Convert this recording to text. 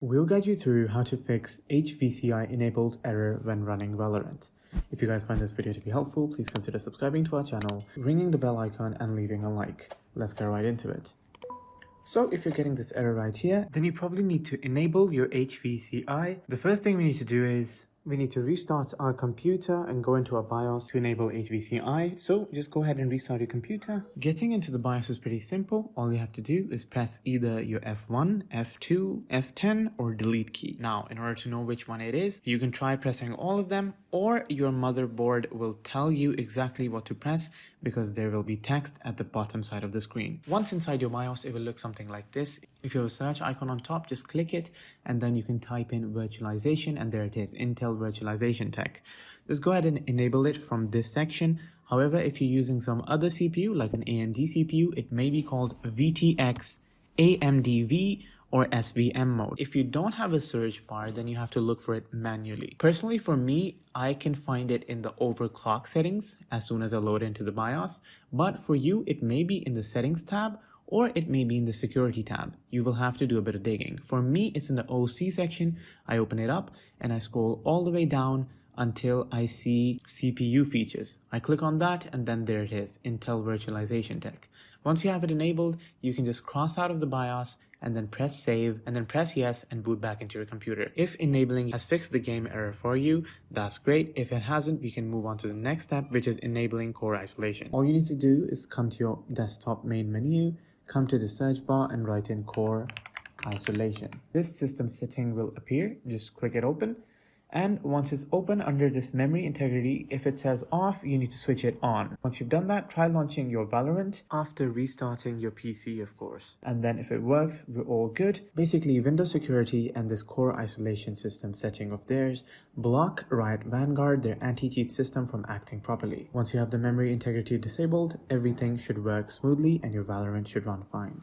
We'll guide you through how to fix HVCI enabled error when running Valorant. If you guys find this video to be helpful, please consider subscribing to our channel, ringing the bell icon and leaving a like. Let's get right into it. So if you're getting this error right here, then you probably need to enable your HVCI. The first thing we need to do is we need to restart our computer and go into our BIOS to enable HVCI. So just go ahead and restart your computer. Getting into the BIOS is pretty simple. All you have to do is press either your F1, F2, F10 or delete key. Now, in order to know which one it is, you can try pressing all of them, or your motherboard will tell you exactly what to press because there will be text at the bottom side of the screen. Once inside your BIOS, it will look something like this. If you have a search icon on top, just click it and then you can type in virtualization and there it is, Intel Virtualization Tech. Just go ahead and enable it from this section. However, if you're using some other CPU like an AMD CPU, it may be called VTX, AMDV, or SVM mode. If you don't have a search bar, then you have to look for it manually. Personally, for me, I can find it in the overclock settings as soon as I load into the BIOS. But for you, it may be in the settings tab or it may be in the security tab. You will have to do a bit of digging. For me, it's in the OC section. I open it up and I scroll all the way down until I see CPU features. I click on that and then there it is, Intel Virtualization Tech. Once you have it enabled, you can just cross out of the BIOS and then press save and then press yes and boot back into your computer. If enabling has fixed the game error for you, that's great. If it hasn't, we can move on to the next step, which is enabling core isolation. All you need to do is come to your desktop main menu, come to the search bar and write in core isolation. This system setting will appear. Just click it open. And once it's open under this memory integrity, if it says off, you need to switch it on. Once you've done that, try launching your Valorant after restarting your PC, of course. And then if it works, we're all good. Basically, Windows security and this core isolation system setting of theirs block Riot Vanguard, their anti-cheat system, from acting properly. Once you have the memory integrity disabled, everything should work smoothly and your Valorant should run fine.